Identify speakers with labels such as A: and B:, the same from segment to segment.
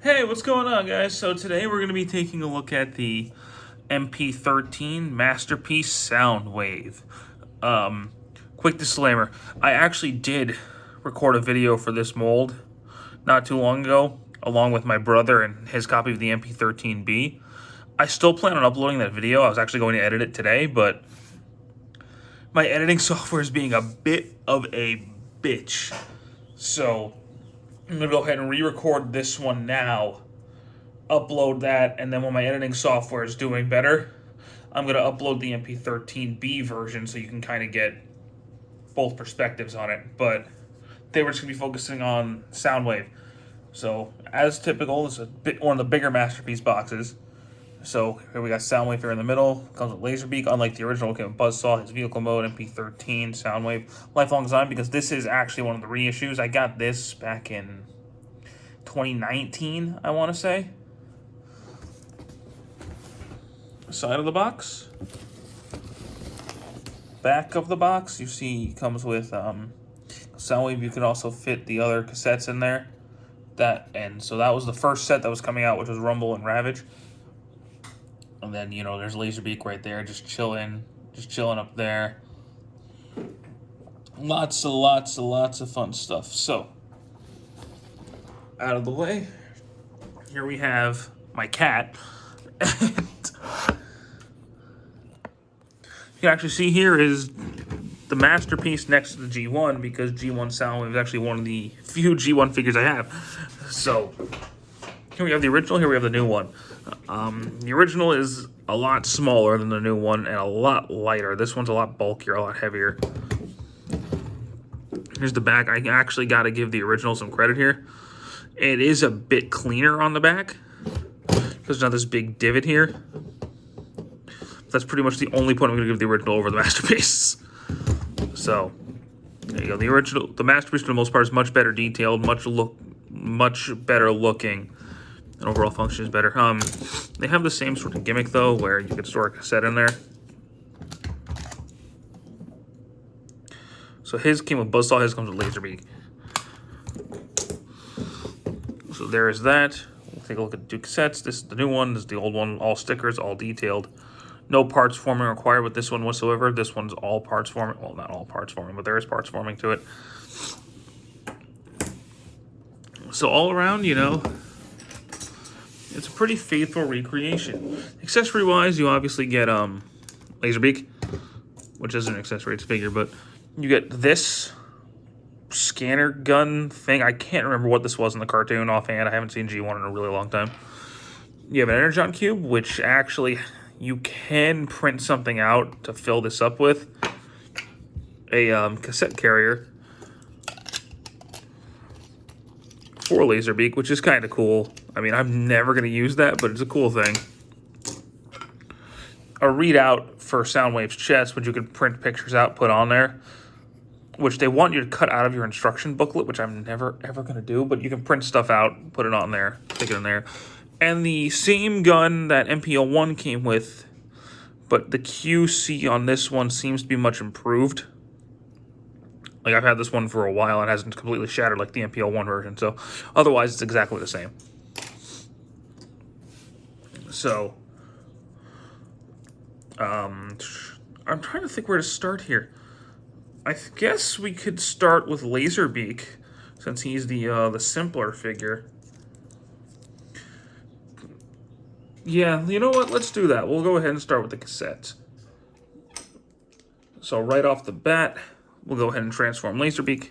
A: Hey, what's going on, guys? So today we're going to be taking a look at the MP-13 Masterpiece Soundwave. Quick disclaimer, I actually did record a video for this mold not too long ago, along with my brother and his copy of the MP-13B. I still plan on uploading that video. I was actually going to edit it today, but my editing software is being a bit of a bitch. So I'm going to go ahead and re-record this one now, upload that, and then when my editing software is doing better, I'm going to upload the MP-13B version so you can kind of get both perspectives on it. But they were just going to be focusing on Soundwave. So, as typical, this is one of the bigger Masterpiece boxes. So, here we got Soundwave here in the middle. Comes with Laser Beak, unlike the original, came with Buzzsaw, his vehicle mode, MP-13, Soundwave. Lifelong design, because this is actually one of the reissues. I got this back in 2019, I want to say. Side of the box. Back of the box, you see, comes with Soundwave. You can also fit the other cassettes in there. So that was the first set that was coming out, which was Rumble and Ravage. And then, you know, there's Laserbeak right there, just chilling up there. Lots of fun stuff. So, out of the way, here we have my cat. You can actually see here is the Masterpiece next to the G1, because G1 Soundwave is actually one of the few G1 figures I have. So, here we have the original, here we have the new one. The original is a lot smaller than the new one and a lot lighter. This one's a lot bulkier, a lot heavier. Here's the back. I actually got to give the original some credit here. It is a bit cleaner on the back. There's not this big divot here. That's pretty much the only point I'm going to give the original over the Masterpiece. So, there you go. The Masterpiece for the most part is much better detailed, much better looking, and overall function is better. They have the same sort of gimmick though, where you could store a cassette in there. So his came with Buzzsaw, his comes with Laserbeak. So there is that. We'll take a look at the two cassettes. This is the new one, this is the old one, all stickers, all detailed. No parts forming required with this one whatsoever. This one's all parts forming. Well, not all parts forming, but there is parts forming to it. So all around, you know, it's a pretty faithful recreation. Accessory-wise, you obviously get Laserbeak, which isn't an accessory, it's a figure, but you get this scanner gun thing. I can't remember what this was in the cartoon offhand. I haven't seen G1 in a really long time. You have an Energon Cube, which actually you can print something out to fill this up with. A cassette carrier for Laserbeak, which is kind of cool. I mean, I'm never going to use that, but it's a cool thing. A readout for Soundwave's chest, which you could print pictures out, put on there, which they want you to cut out of your instruction booklet, which I'm never, ever going to do, but you can print stuff out, put it on there, stick it in there. And the same gun that MP-01 came with, but the QC on this one seems to be much improved. Like, I've had this one for a while and it hasn't completely shattered like the MP-01 version, so otherwise it's exactly the same. So, I'm trying to think where to start here. I guess we could start with Laserbeak, since he's the simpler figure. Yeah, you know what? Let's do that. We'll go ahead and start with the cassettes. So right off the bat, we'll go ahead and transform Laserbeak,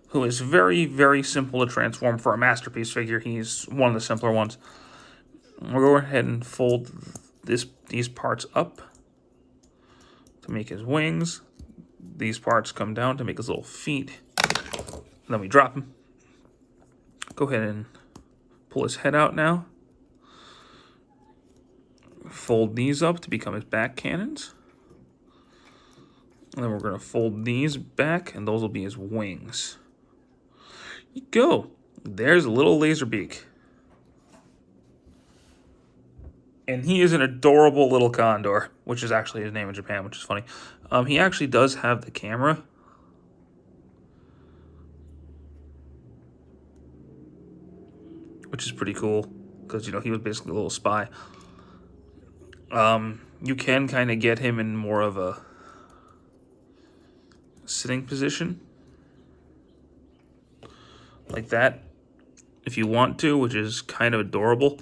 A: who is very, very simple to transform for a Masterpiece figure. He's one of the simpler ones. We'll go ahead and fold these parts up to make his wings. These parts come down to make his little feet. And then we drop him. Go ahead and pull his head out now. Fold these up to become his back cannons. And then we're going to fold these back, and those will be his wings. You go. There's a little Laserbeak. And he is an adorable little condor, which is actually his name in Japan, which is funny. He actually does have the camera. which is pretty cool because, you know, he was basically a little spy. You can kind of get him in more of a sitting position like that if you want to, which is kind of adorable.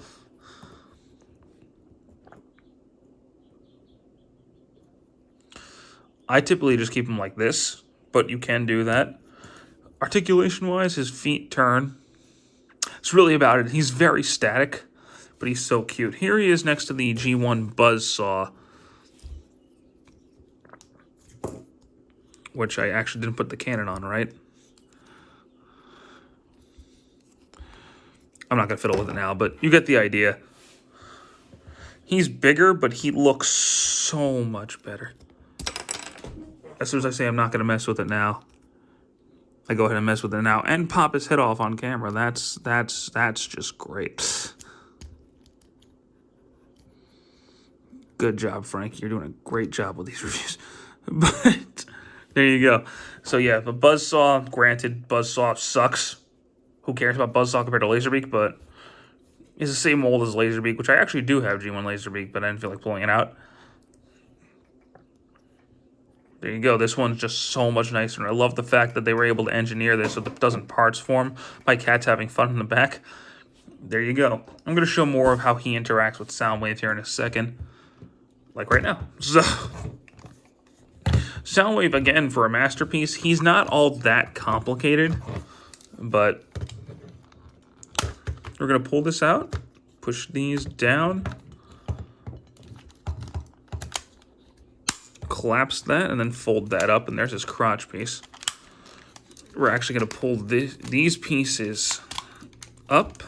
A: I typically just keep him like this, but you can do that. Articulation-wise, his feet turn. It's really about it. He's very static, but he's so cute. Here he is next to the G1 Buzzsaw, which I actually didn't put the cannon on, right? I'm not going to fiddle with it now, but you get the idea. He's bigger, but he looks so much better. As soon as I say I'm not going to mess with it now, I go ahead and mess with it now and pop his head off on camera. That's just great. Good job, Frank. You're doing a great job with these reviews. But there you go. So yeah, the Buzzsaw, granted, Buzzsaw sucks. Who cares about Buzzsaw compared to Laserbeak? But it's the same mold as Laserbeak, which I actually do have G1 Laserbeak, but I didn't feel like pulling it out. There you go. This one's just so much nicer. And I love the fact that they were able to engineer this so that it doesn't parts form. My cat's having fun in the back. There you go. I'm going to show more of how he interacts with Soundwave here in a second. Like right now. So, Soundwave, again, for a masterpiece, he's not all that complicated. But we're going to pull this out. Push these down. Collapse that and then fold that up, and there's his crotch piece. We're actually going to pull these pieces up,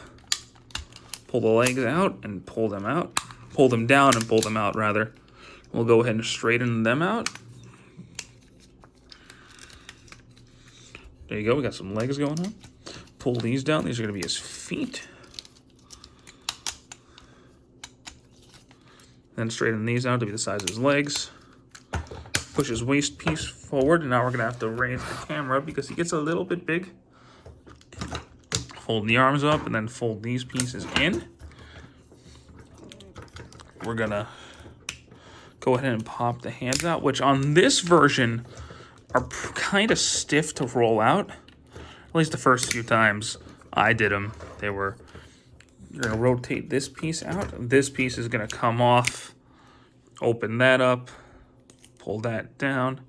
A: pull the legs out and pull them out, pull them down and pull them out, rather. We'll go ahead and straighten them out. There you go, we got some legs going on. Pull these down, these are going to be his feet. Then straighten these out to be the size of his legs. Push his waist piece forward, and now we're going to have to raise the camera because he gets a little bit big. Fold the arms up and then fold these pieces in. We're going to go ahead and pop the hands out, which on this version are kind of stiff to roll out. At least the first few times I did them, you're going to rotate this piece out. This piece is going to come off. Open that up. Pull that down,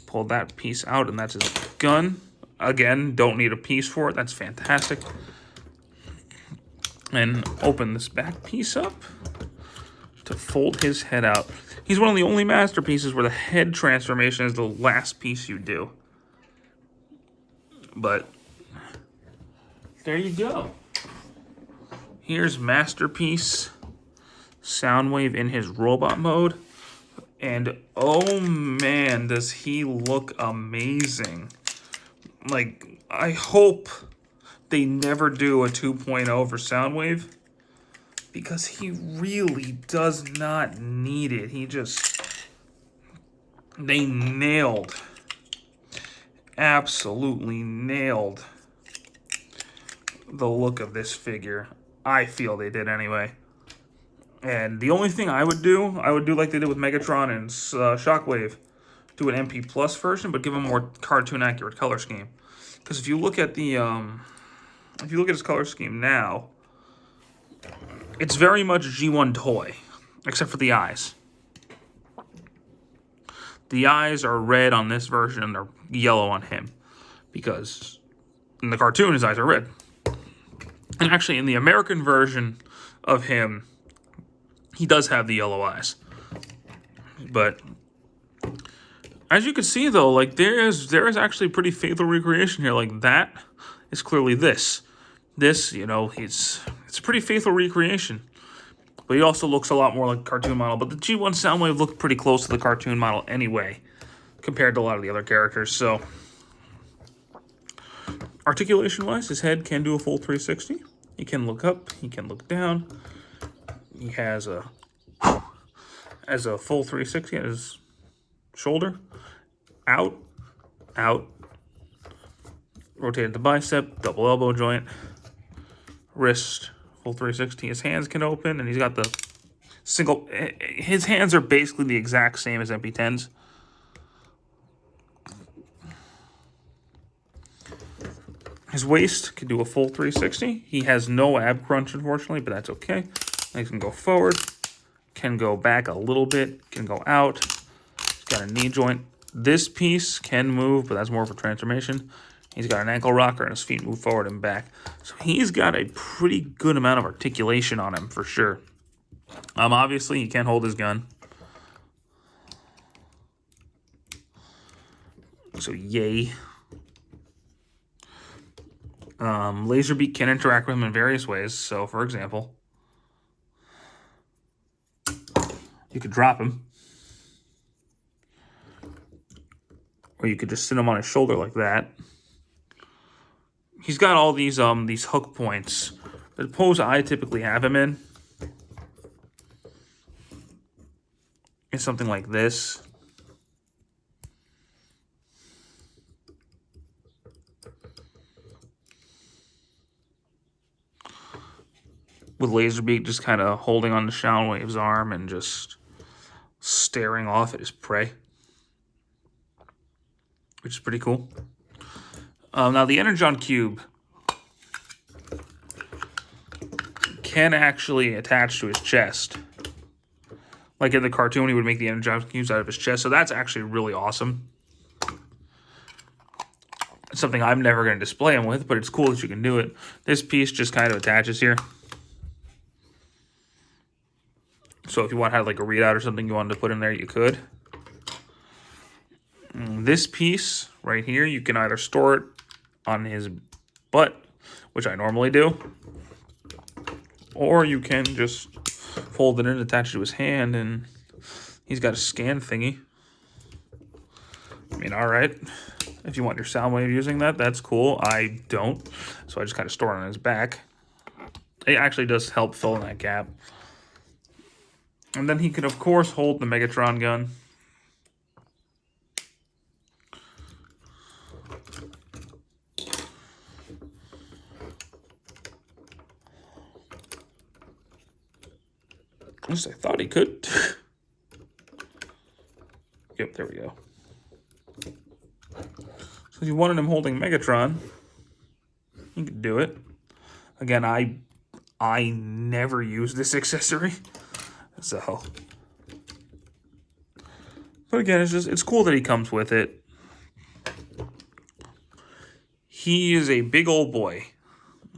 A: pull that piece out, and that's his gun. Again, don't need a piece for it. That's fantastic. And open this back piece up to fold his head out. He's one of the only masterpieces where the head transformation is the last piece you do. But there you go. Here's Masterpiece Soundwave in his robot mode. And oh man, does he look amazing. Like, I hope they never do a 2.0 for Soundwave, because he really does not need it. They absolutely nailed the look of this figure. I feel they did anyway. And the only thing I would do like they did with Megatron and Shockwave, do an MP Plus version, but give him more cartoon accurate color scheme. Because if you look at his color scheme now, it's very much G1 toy, except for the eyes. The eyes are red on this version, and they're yellow on him, because in the cartoon his eyes are red. And actually, in the American version of him, he does have the yellow eyes. But as you can see, though, like there is actually pretty faithful recreation here. Like that is clearly this. This, you know, it's a pretty faithful recreation. But he also looks a lot more like a cartoon model. But the G1 Soundwave looked pretty close to the cartoon model anyway, compared to a lot of the other characters. So articulation-wise, his head can do a full 360. He can look up. He can look down. He has a full 360 at his shoulder. Out. Rotated the bicep, double elbow joint. wrist, full 360. His hands can open, and he's got the single. His hands are basically the exact same as MP-10's. His waist can do a full 360. He has no ab crunch, unfortunately, but that's okay. He can go forward, can go back a little bit, can go out. He's got a knee joint. This piece can move, but that's more for transformation. He's got an ankle rocker, and his feet move forward and back. So he's got a pretty good amount of articulation on him, for sure. Obviously, he can't hold his gun. So, yay. Laser Beak can interact with him in various ways. So, for example, you could drop him. Or you could just sit him on his shoulder like that. He's got all these hook points. The pose I typically have him in is something like this. With Laser Beak just kind of holding on to Soundwave's arm and just staring off at his prey, which is pretty cool. Now, the Energon Cube can actually attach to his chest. Like in the cartoon, he would make the Energon Cubes out of his chest, so that's actually really awesome. It's something I'm never going to display him with, but it's cool that you can do it. This piece just kind of attaches here. So if you want to have like a readout or something you wanted to put in there, you could. This piece right here, you can either store it on his butt, which I normally do, or you can just fold it in, attach it to his hand, and he's got a scan thingy. I mean, all right. If you want your Soundwave using that, that's cool. I don't, so I just kind of store it on his back. It actually does help fill in that gap. And then he could, of course, hold the Megatron gun. At least I thought he could. Yep, there we go. So if you wanted him holding Megatron, you could do it. Again, I never use this accessory. So, but again, it's cool that he comes with it. He is a big old boy.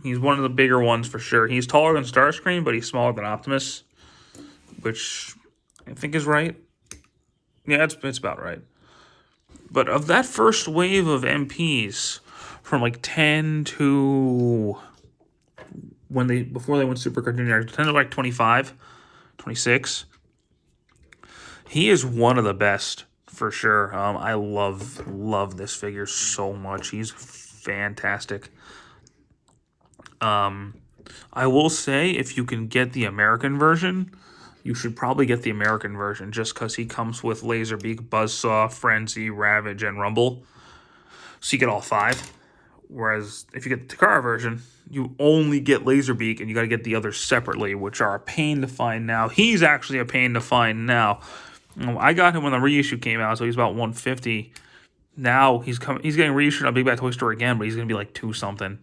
A: He's one of the bigger ones for sure. He's taller than Starscream, but he's smaller than Optimus, which I think is right. Yeah, it's about right. But of that first wave of MPs, from like 10 to before they went Super Cartoon Network, 10 to like 25. 26. He is one of the best for sure. I love this figure so much. He's fantastic. I will say, if you can get the American version, you should probably get the American version just because he comes with Laserbeak, Buzzsaw, Frenzy, Ravage, and Rumble. So you get all 5. Whereas if you get the Takara version, you only get Laserbeak, and you got to get the others separately, which are a pain to find now. He's actually a pain to find now. I got him when the reissue came out, so he's about $150. Now he's getting reissued on Big Bad Toy Store again, but he's gonna be like $2 something.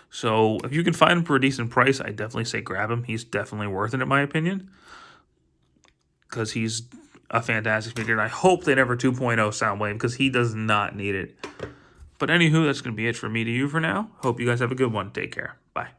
A: So if you can find him for a decent price, I definitely say grab him. He's definitely worth it, in my opinion, because he's a fantastic figure. And I hope they never 2.0 Soundwave, because he does not need it. But anywho, that's going to be it for me to you for now. Hope you guys have a good one. Take care. Bye.